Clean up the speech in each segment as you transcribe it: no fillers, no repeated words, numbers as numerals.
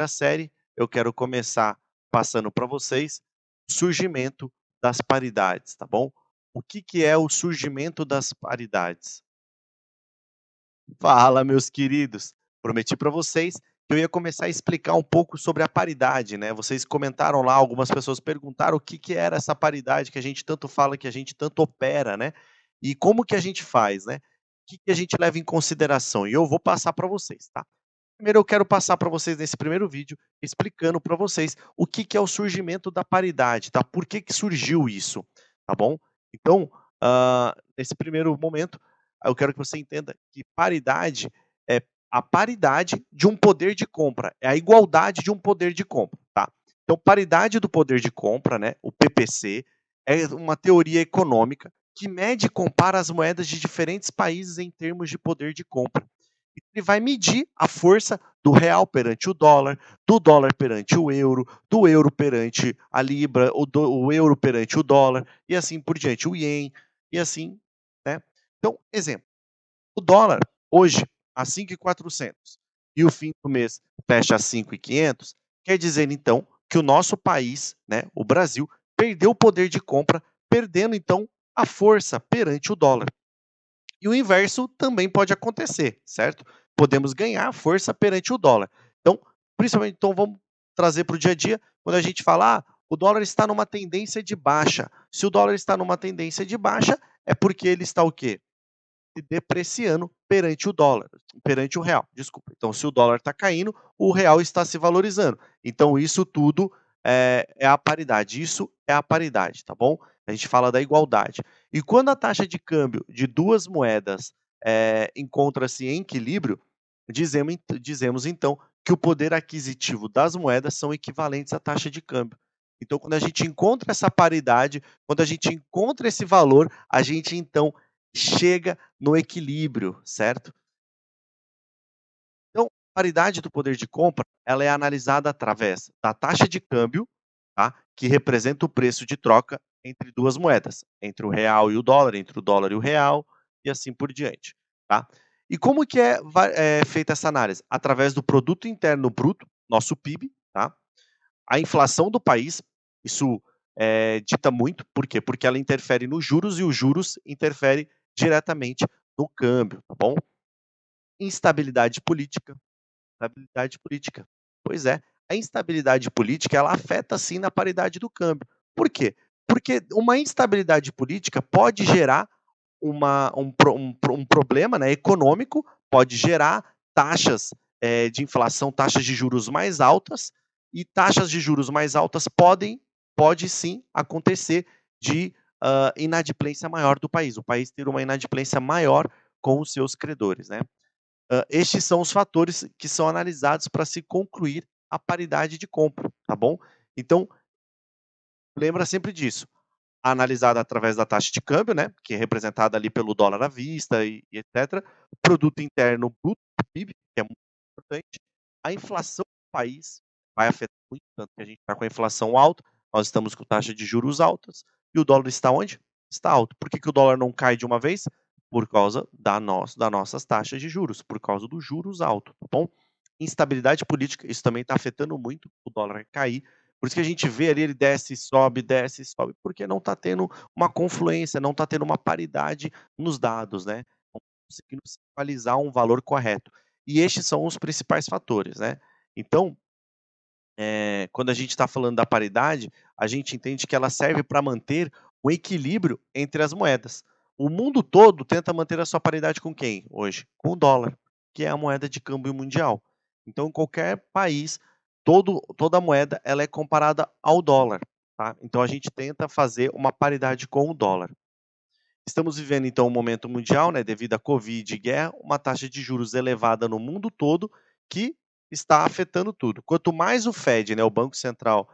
da série, eu quero começar passando para vocês o surgimento das paridades, tá bom? O que que é o surgimento das paridades? Fala, meus queridos. Prometi para vocês que eu ia começar a explicar um pouco sobre a paridade, né? Vocês comentaram lá, algumas pessoas perguntaram o que que era essa paridade que a gente tanto fala, que a gente tanto opera, né? E como que a gente faz, né? O que que a gente leva em consideração? E eu vou passar para vocês, tá? Primeiro eu quero passar para vocês nesse primeiro vídeo, explicando para vocês o que que é o surgimento da paridade, tá? Por que que surgiu isso, tá bom? Então, nesse primeiro momento, eu quero que você entenda que paridade é a paridade de um poder de compra, é a igualdade de um poder de compra, tá? Então, paridade do poder de compra, né, o PPC, é uma teoria econômica que mede e compara as moedas de diferentes países em termos de poder de compra. Ele vai medir a força do real perante o dólar, do dólar perante o euro, do euro perante a libra, o euro perante o dólar, e assim por diante, o ien, e assim, né? Então, exemplo, o dólar hoje a 5.400 e o fim do mês fecha a 5.500, quer dizer então que o nosso país, né, o Brasil, perdeu o poder de compra, perdendo então a força perante o dólar. E o inverso também pode acontecer, certo? Podemos ganhar força perante o dólar. Então, principalmente, então vamos trazer para o dia a dia, quando a gente fala, o dólar está numa tendência de baixa. Se o dólar está numa tendência de baixa, é porque ele está o quê? Se depreciando perante o dólar, perante o real, desculpa. Então, se o dólar está caindo, o real está se valorizando. Então, isso tudo é a paridade. Isso é a paridade, tá bom? A gente fala da igualdade. E quando a taxa de câmbio de duas moedas encontra-se em equilíbrio, dizemos então que o poder aquisitivo das moedas são equivalentes à taxa de câmbio. Então, quando a gente encontra essa paridade, quando a gente encontra esse valor, a gente então chega no equilíbrio, certo? Então, a paridade do poder de compra, ela é analisada através da taxa de câmbio, tá? Que representa o preço de troca entre duas moedas, entre o real e o dólar, entre o dólar e o real, e assim por diante, tá? E como que é feita essa análise? Através do produto interno bruto, nosso PIB, tá? A inflação do país, isso dita muito, por quê? Porque ela interfere nos juros e os juros interferem diretamente no câmbio, tá bom? Instabilidade política, instabilidade política. Pois é, a instabilidade política ela afeta sim na paridade do câmbio. Por quê? Porque uma instabilidade política pode gerar um problema, né, econômico, pode gerar taxas de inflação, taxas de juros mais altas, e taxas de juros mais altas pode sim acontecer de inadimplência maior do país, o país ter uma inadimplência maior com os seus credores, né? Estes são os fatores que são analisados para se concluir a paridade de compra, tá bom? Então, lembra sempre disso. Analisada através da taxa de câmbio, né, que é representada ali pelo dólar à vista e etc. Produto interno bruto, PIB, que é muito importante. A inflação do país vai afetar muito, tanto que a gente está com a inflação alta, nós estamos com taxa de juros altas, e o dólar está onde? Está alto. Por que, que o dólar não cai de uma vez? Por causa das nossas taxas de juros, por causa dos juros altos, tá bom? Instabilidade política, isso também está afetando muito o dólar cair. Por isso que a gente vê ali, ele desce, sobe, porque não está tendo uma confluência, não está tendo uma paridade nos dados, né? Não conseguindo equalizar um valor correto. E estes são os principais fatores, né? Então, quando a gente está falando da paridade, a gente entende que ela serve para manter o equilíbrio entre as moedas. O mundo todo tenta manter a sua paridade com quem hoje? Com o dólar, que é a moeda de câmbio mundial. Então, em qualquer país, toda moeda ela é comparada ao dólar. Tá? Então, a gente tenta fazer uma paridade com o dólar. Estamos vivendo, então, um momento mundial, né, devido à Covid e guerra, uma taxa de juros elevada no mundo todo, que está afetando tudo. Quanto mais o Fed, né, o Banco Central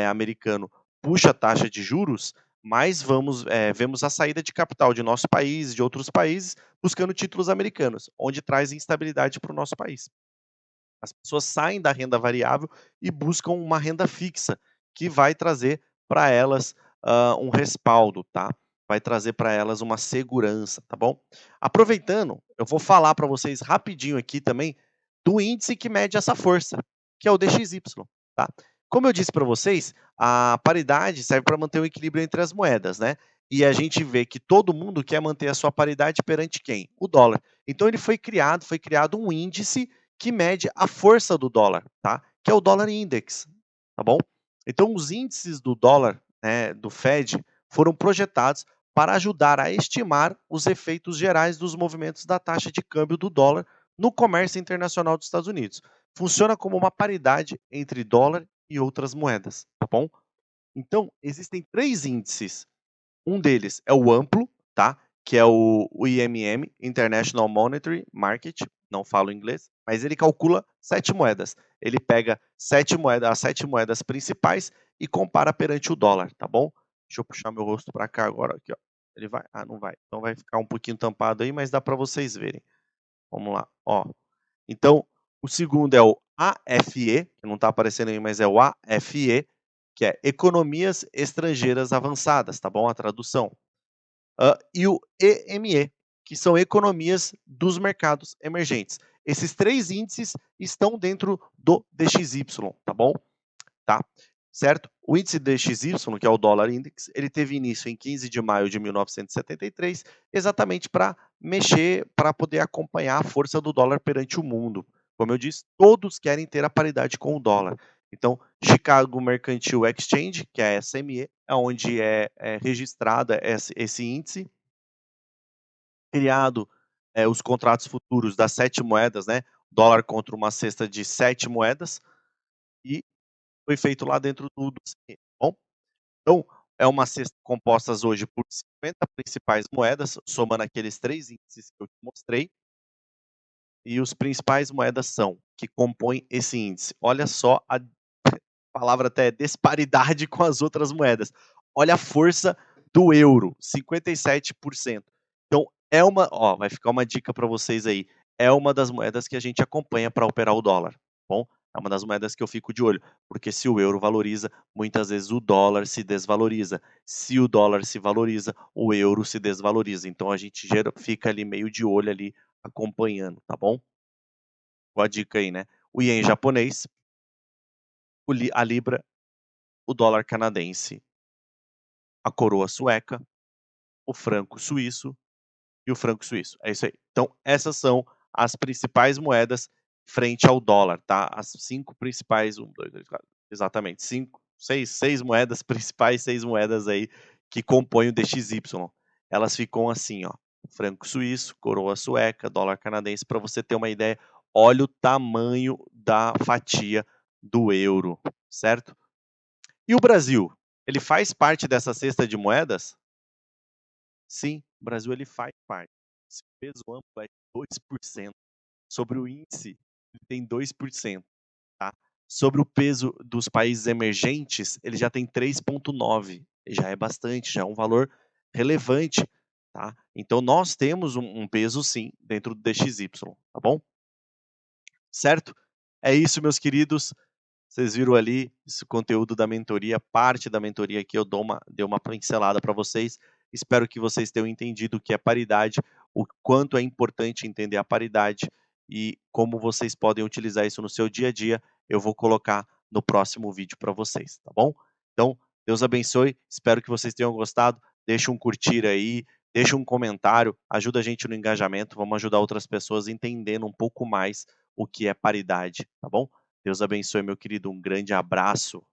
americano, puxa a taxa de juros, mais vemos a saída de capital de nosso país, de outros países, buscando títulos americanos, onde traz instabilidade para o nosso país. As pessoas saem da renda variável e buscam uma renda fixa, que vai trazer para elas um respaldo, tá? Vai trazer para elas uma segurança, tá bom? Aproveitando, eu vou falar para vocês rapidinho aqui também do índice que mede essa força, que é o DXY, tá? Como eu disse para vocês, a paridade serve para manter o equilíbrio entre as moedas, né? E a gente vê que todo mundo quer manter a sua paridade perante quem? O dólar. Então ele foi criado um índice que mede a força do dólar, tá? Que é o dólar index, tá bom? Então os índices do dólar, né, do Fed, foram projetados para ajudar a estimar os efeitos gerais dos movimentos da taxa de câmbio do dólar no comércio internacional dos Estados Unidos. Funciona como uma paridade entre dólar e outras moedas, tá bom? Então, existem 3 índices. Um deles é o amplo, tá? Que é o IMM, International Monetary Market, não falo inglês, mas ele calcula 7 moedas. Ele pega as 7 moedas principais e compara perante o dólar, tá bom? Deixa eu puxar meu rosto para cá agora, aqui, ó. Ele vai? Ah, não vai. Então vai ficar um pouquinho tampado aí, mas dá para vocês verem. Vamos lá, ó. Então, o segundo é o AFE, que não está aparecendo aí, mas é o AFE, que é Economias Estrangeiras Avançadas, tá bom? A tradução. E o EME, que são economias dos mercados emergentes. Esses 3 índices estão dentro do DXY, tá bom? Tá? Certo? O índice DXY, que é o dólar index, ele teve início em 15 de maio de 1973, exatamente para para poder acompanhar a força do dólar perante o mundo. Como eu disse, todos querem ter a paridade com o dólar. Então, Chicago Mercantile Exchange, que é a SME, é onde é registrado esse índice, criado os contratos futuros das 7 moedas, né? Dólar contra uma cesta de 7 moedas, e foi feito lá dentro do CME, tá bom? Então, é uma cesta composta hoje por 50 principais moedas, somando aqueles 3 índices que eu te mostrei. E os principais moedas são, que compõem esse índice. Olha só a palavra até disparidade com as outras moedas. Olha a força do euro, 57%. Então, vai ficar uma dica para vocês aí. É uma das moedas que a gente acompanha para operar o dólar, tá bom? É uma das moedas que eu fico de olho, porque se o euro valoriza, muitas vezes o dólar se desvaloriza. Se o dólar se valoriza, o euro se desvaloriza. Então a gente fica ali meio de olho ali acompanhando, tá bom? Com a dica aí, né? O ien japonês, a libra, o dólar canadense, a coroa sueca, o franco suíço e o franco suíço. É isso aí. Então, essas são as principais moedas frente ao dólar, tá? As 5 principais, 1, 2, 3, 4, exatamente, 6 moedas principais, 6 moedas aí que compõem o DXY. Elas ficam assim, ó, franco suíço, coroa sueca, dólar canadense, para você ter uma ideia, olha o tamanho da fatia do euro, certo? E o Brasil, ele faz parte dessa cesta de moedas? Sim, o Brasil ele faz parte. Esse peso amplo é 2%. Sobre o índice, ele tem 2%. Tá? Sobre o peso dos países emergentes, ele já tem 3,9%. Já é bastante, já é um valor relevante. Tá? Então, nós temos um peso, sim, dentro do DXY. Tá bom? Certo? É isso, meus queridos. Vocês viram ali esse conteúdo da mentoria, parte da mentoria que eu dei uma pincelada para vocês. Espero que vocês tenham entendido o que é paridade, o quanto é importante entender a paridade e como vocês podem utilizar isso no seu dia a dia. Eu vou colocar no próximo vídeo para vocês, tá bom? Então, Deus abençoe. Espero que vocês tenham gostado. Deixa um curtir aí, deixa um comentário, ajuda a gente no engajamento. Vamos ajudar outras pessoas entendendo um pouco mais o que é paridade, tá bom? Deus abençoe, meu querido. Um grande abraço.